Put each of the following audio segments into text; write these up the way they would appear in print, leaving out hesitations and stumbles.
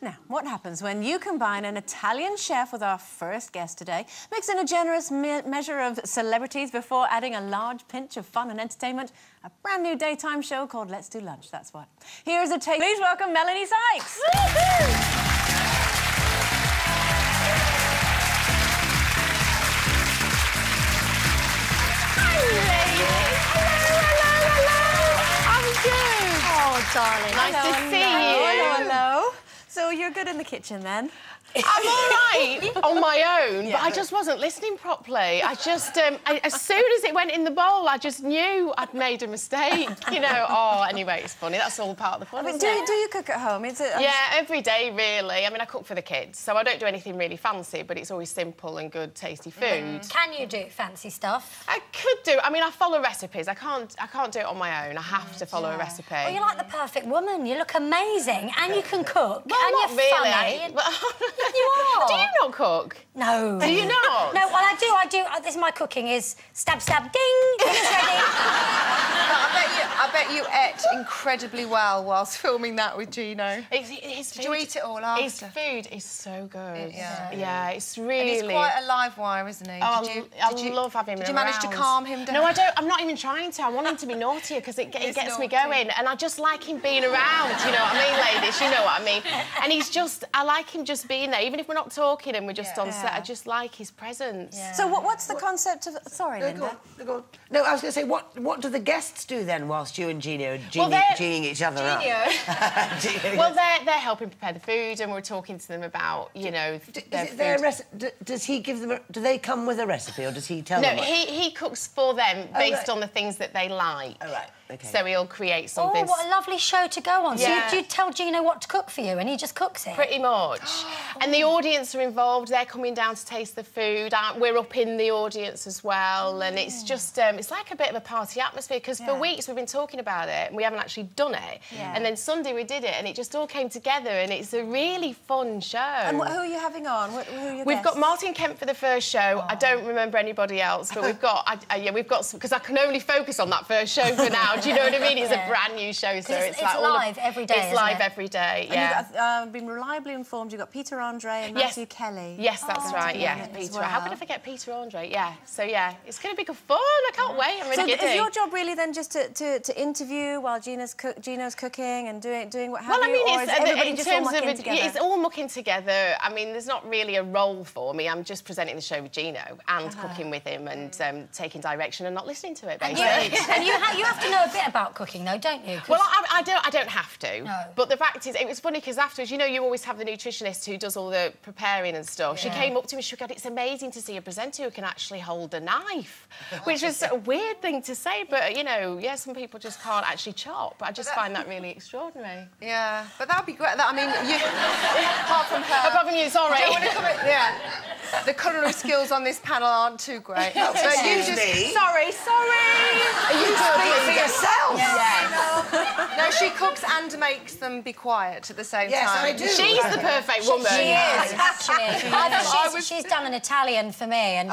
Now, what happens when you combine an Italian chef with our first guest today, mix in a generous measure of celebrities before adding a large pinch of fun and entertainment? A brand new daytime show called Let's Do Lunch, that's what. Here's a taste. Please welcome Melanie Sykes. Darling. Nice to see you. Hello. So you're good in the kitchen then? I'm all right on my own, but I just wasn't listening properly. I just, as soon as it went in the bowl, I just knew I'd made a mistake, you know. Oh, anyway, it's funny. That's all part of the fun, isn't it? Do you cook at home? Is it? Yeah, every day, really. I mean, I cook for the kids, so I don't do anything really fancy, but it's always simple and good, tasty food. Can you do fancy stuff? I could do. I mean, I follow recipes. I can't do it on my own. I have to follow a recipe. Well, you're like the perfect woman. You look amazing, and you can cook, well, and not you're really. funny. You are. Do you not cook? No. Do you not? No, well, I do. This is my cooking is stab, stab, ding, dinner's ready. I bet you ate incredibly well whilst filming that with Gino. Did you eat it all after? His food is so good. Yeah, it's really... And he's quite a live wire, isn't he? Oh, I love having him Did you manage to calm him down? No, I don't. I'm not even trying to. I want him to be naughtier because it gets me going. And I just like him being around, you know what I mean, ladies? You know what I mean? And he's just... I like him just being there. Even if we're not talking and we're just on set, I just like his presence. Yeah. So what's the concept of... Sorry, Linda. Go on. No, I was going to say, what do the guests do then whilst you and Gino are geeing each other up? Well, they're helping prepare the food and we're talking to them about, you know, their food. Does he give them... Do they come with a recipe or does he tell them? No, he cooks for them based on the things that they like. Oh, right. Okay. So he'll create something... Oh, what a lovely show to go on. Yeah. So do you tell Gino what to cook for you and he just cooks it? Pretty much. And the audience are involved. They're coming down to taste the food. We're up in the audience as well. And it's just... it's like a bit of a party atmosphere because for weeks we've been talking about it and we haven't actually done it. Yeah. And then Sunday we did it and it just all came together and it's a really fun show. And who are you having on? Who are your We've guests? got Martin Kemp for the first show. I don't remember anybody else, but we've got... we've got some... Because I can only focus on that first show for now. Do you know what I mean? It's a brand new show, so it's like live every day. It's live every day. Yeah. And you've been reliably informed. You've got Peter Andre and Matthew Kelly. Yes, that's right. Yeah, Peter. Well. How could I forget Peter Andre? Yeah. So yeah, it's going to be good fun. I can't wait. I'm really giddy. Is your job really then just to interview while Gino's cooking and doing what have you? Well, I mean, or is everybody in just terms all mucking of together? it's all mucking together. I mean, there's not really a role for me. I'm just presenting the show with Gino and cooking with him and taking direction and not listening to it, basically. And you have to know a bit about cooking, though, don't you? Well, I don't have to. No. But the fact is, it was funny because afterwards, you know, you always have the nutritionist who does all the preparing and stuff. Yeah. She came up to me, she said, it's amazing to see a presenter who can actually hold a knife, which was a weird thing to say, but, you know, yeah, some people just can't actually chop. But I just find that really extraordinary. Yeah, but that would be great. I mean, apart from her... Apart from you, sorry. The culinary skills on this panel aren't too great. So you just... Sorry. Are you speaking for yourself? No, she cooks and makes them be quiet at the same time. Yes, I do. She's the perfect woman. She is, actually. She's done an Italian for me. And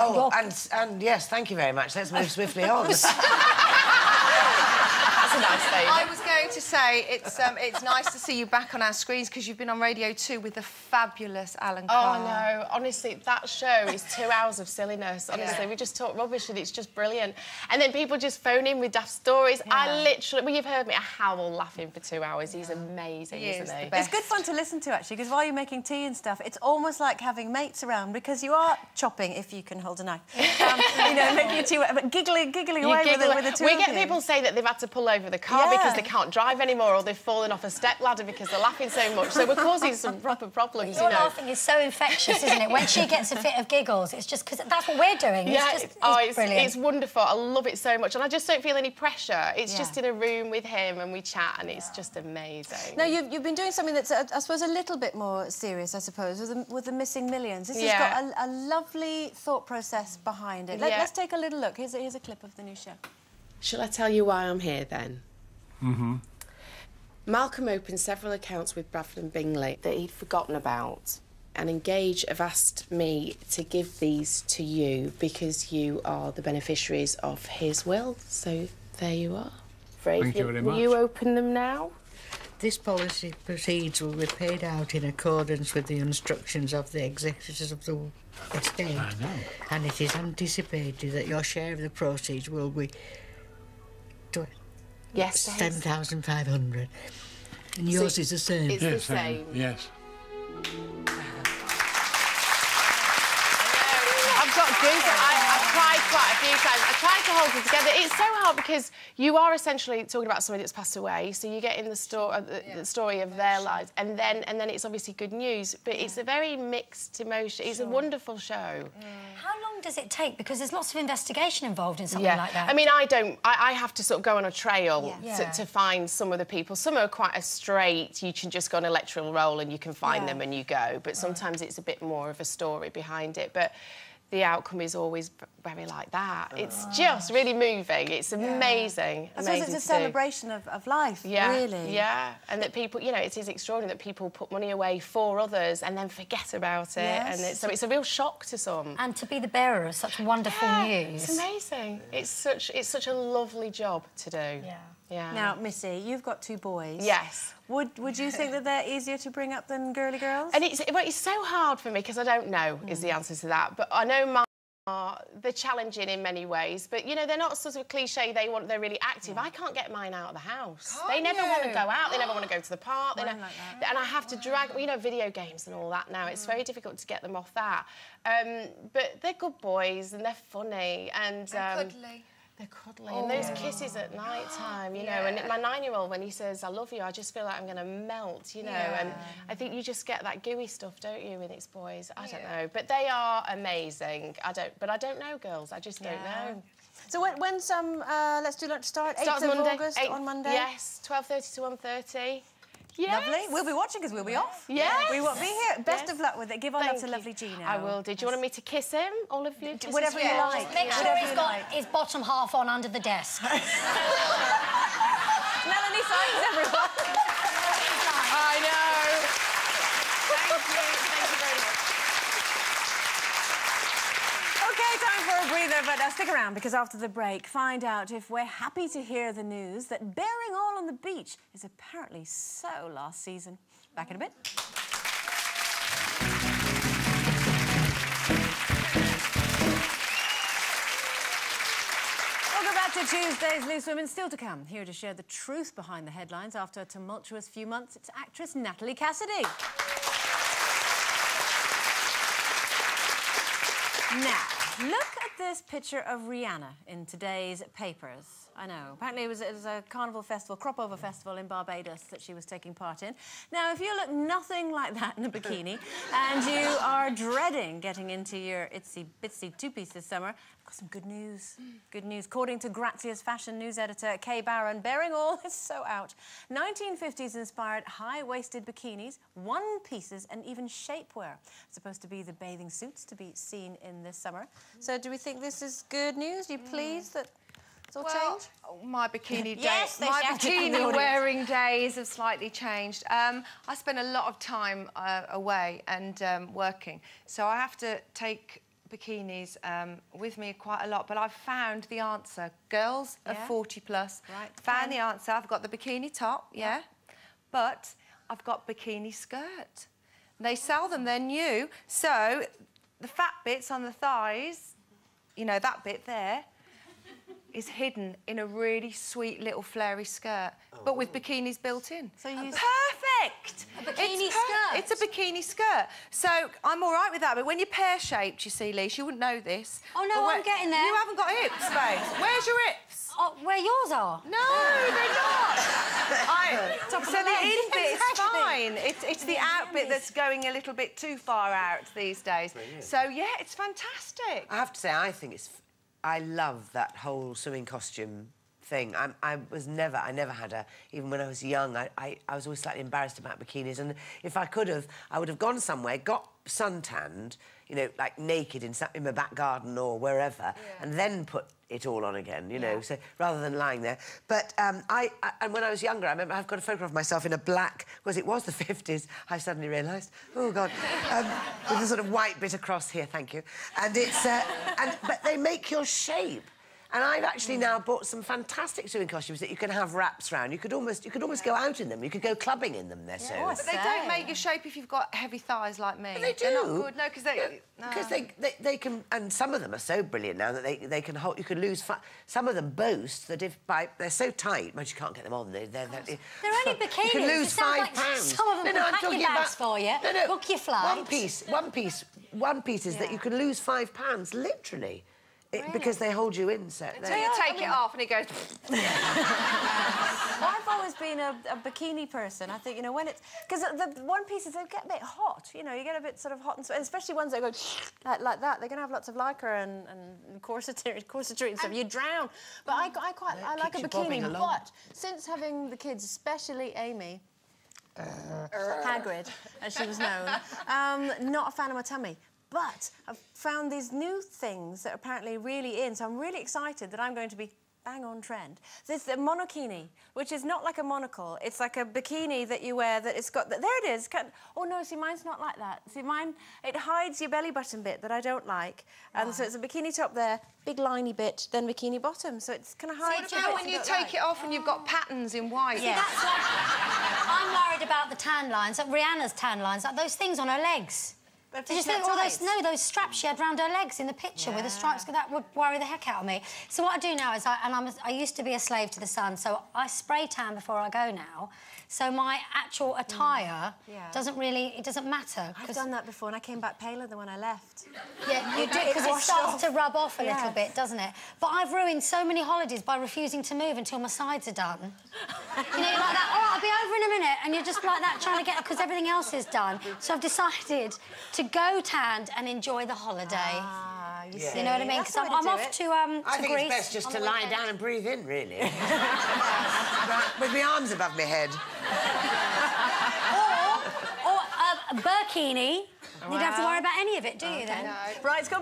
and yes, thank you very much. Let's move swiftly on. That's a nice thing. I was going to say it's nice to see you back on our screens because you've been on Radio 2 with the fabulous Alan Carr. Oh, no, honestly, that show is 2 hours of silliness. Honestly, we just talk rubbish and it's just brilliant. And then people just phone in with daft stories. I literally... Well, you've heard me, I howl laughing for 2 hours. He's amazing, isn't he? It's good fun to listen to, actually, because while you're making tea and stuff, it's almost like having mates around because you are chopping, if you can hold a knife. You know, making your tea, but giggling away with the two We get people say that they've had to pull over the car because they can't drive anymore or they've fallen off a step ladder because they're laughing so much. So we're causing some proper problems, Your laughing is so infectious, isn't it? When she gets a fit of giggles, it's just because that's what we're doing. It's brilliant. It's wonderful. I love it so much. And I just don't feel any pressure. It's just in a room with him and we chat and it's just amazing. Now, you've been doing something that's, I suppose, a little bit more serious, I suppose, with the Missing Millions. This has got a lovely thought process behind it. Let's take a little look. Here's a clip of the new show. Shall I tell you why I'm here, then? Mm-hmm. Malcolm opened several accounts with Bradford and Bingley that he'd forgotten about. And Engage have asked me to give these to you because you are the beneficiaries of his will. So there you are. Thank you very much. Will you open them now? This policy proceeds will be paid out in accordance with the instructions of the executors of the estate. I know. And it is anticipated that your share of the proceeds will be... Yes, 7,500. And yours is the same. It's the same. Yes. I've got goosebumps. I've cried quite a few times. I tried to hold it together. It's so hard because you are essentially talking about somebody that's passed away, so you get in the story of their lives, and then it's obviously good news, but it's a very mixed emotion. It's a wonderful show. How long does it take? Because there's lots of investigation involved in something like that. I mean, I have to sort of go on a trail to find some of the people. Some are quite a straight, you can just go on a electoral roll and you can find them and you go, but sometimes it's a bit more of a story behind it. But the outcome is always very like that. It's just really moving. It's amazing. I suppose it's a celebration of life, really. Yeah, and that people, you know, it is extraordinary that people put money away for others and then forget about it. And so it's a real shock to some. And to be the bearer of such wonderful news. It's amazing. It's such a lovely job to do. Yeah. Now, Missy, you've got 2 boys. Yes. Would you think that they're easier to bring up than girly girls? And it's so hard for me because I don't know is the answer to that. But I know they're challenging in many ways. But you know, they're not sort of cliche. They're really active. I can't get mine out of the house. They never want to go out. They never want to go to the park. And I have to drag, you know, video games and all that now. It's very difficult to get them off that. But they're good boys and they're funny and cuddly. They're cuddly. And those kisses at night time, you know, and my 9-year-old, when he says, I love you, I just feel like I'm going to melt, you know, and I think you just get that gooey stuff, don't you, with its boys? I don't know. But they are amazing. I don't know girls. I just don't know. So when's let's do lunch start? 8th Starts of Monday. August on Monday? Yes, 12:30 to 1:30. Yes. Lovely. We'll be watching because we'll be off. Yes. We won't be here. Best of luck with it. Give our love to lovely Gino. I will do. Do you want me to kiss him? All of you? Whatever you like. Make sure he's got his bottom half on under the desk. Melanie signs, everyone. I know. Thank you. Thank you very much. OK, time for a breather, but stick around because after the break, find out if we're happy to hear the news that bearing all on the beach is apparently so last season. Back in a bit. Welcome back to Tuesday's Loose Women. Still to come, here to share the truth behind the headlines after a tumultuous few months, it's actress Natalie Cassidy. Now, look at this picture of Rihanna in today's papers. I know, apparently it was a carnival festival, crop over festival in Barbados that she was taking part in. Now, if you look nothing like that in a bikini and you are dreading getting into your itsy-bitsy two-piece this summer, I've got some good news. Good news. According to Grazia's fashion news editor, Kay Barron, bearing all is so out. 1950s-inspired high-waisted bikinis, one-pieces and even shapewear. It's supposed to be the bathing suits to be seen in this summer. So do we think this is good news? Are you pleased that it's all changed? My bikini Yes, my bikini wearing days have slightly changed. I spend a lot of time away and working, so I have to take bikinis with me quite a lot, but I've found the answer. Girls of 40 plus, found the answer. I've got the bikini top, but I've got bikini skirt. They sell them, they're new, so the fat bits on the thighs, you know, that bit there, is hidden in a really sweet little flary skirt, but with bikinis built in. So you perfect! A bikini skirt? It's a bikini skirt. So I'm all right with that, but when you're pear-shaped, you see, Lee, you wouldn't know this. Oh, no, I'm getting there. You haven't got hips, babe. Where's your hips? Oh, where yours are? No, they're not. So the in bit's fine. It's the out bit that's going a little bit too far out these days. So, yeah, it's fantastic. I have to say, I love that whole swimming costume thing. I never had even when I was young, I was always slightly embarrassed about bikinis, and if I could have, I would have gone somewhere, got suntanned, you know, like naked in my back garden or wherever, and then put it all on again, you know, so rather than lying there. But and when I was younger, I remember I've got a photograph of myself in a black, because it was the 50s, I suddenly realised, oh, God, with a sort of white bit across here, thank you. And it's, but they make your shape. And I've actually now bought some fantastic swimming costumes that you can have wraps around. You could almost go out in them. You could go clubbing in them. They're so. But they don't make your shape if you've got heavy thighs like me. But they do. They're not good. No, because they. Because they can, and some of them are so brilliant now that they can hold. You can lose. Some of them boast that they're so tight, but you can't get them on. They're only bikinis. You can lose £5. Some of them I'm pack talking your about bags for you. No. Book your flight. One piece is that you can lose £5, literally. Because they hold you in, so... Until you take it off and it goes... I've always been a bikini person. I think, you know, when it's... Because the one pieces, they get a bit hot, you know, you get a bit sort of hot and sweaty, especially ones that go like that. They're going to have lots of lycra and corsetry and stuff. You drown. But I like a bikini. But since having the kids, especially Amy... Hagrid, as she was known, not a fan of my tummy. But I've found these new things that are apparently really in, so I'm really excited that I'm going to be bang on trend. There's the monokini, which is not like a monocle. It's like a bikini that you wear that it's got... There it is. Oh, no, see, mine's not like that. See, mine, it hides your belly button bit that I don't like. And so it's a bikini top there, big liney bit, then bikini bottom. So it's kind of hides the bits when you take it off and you've got patterns in white. Yeah. That's like... I'm worried about the tan lines, like Rihanna's tan lines, like those things on her legs. Did you see all those? No, those straps she had round her legs in the picture with the stripes. That would worry the heck out of me. So what I do now is, I used to be a slave to the sun, so I spray tan before I go now. So my actual attire doesn't matter. I've done that before and I came back paler than when I left. Yeah, you do, because it starts to rub off a little bit, doesn't it? But I've ruined so many holidays by refusing to move until my sides are done. You know, you're like that, oh, I'll be over in a minute, and you're just like that trying to get... because everything else is done. So I've decided to go tanned and enjoy the holiday. You know what I mean? Because I'm off to Greece. I think it's best just to lie down and breathe in, really. With my arms above my head. or a burkini. You don't have to worry about any of it, do you, then? No. Right, it's got to be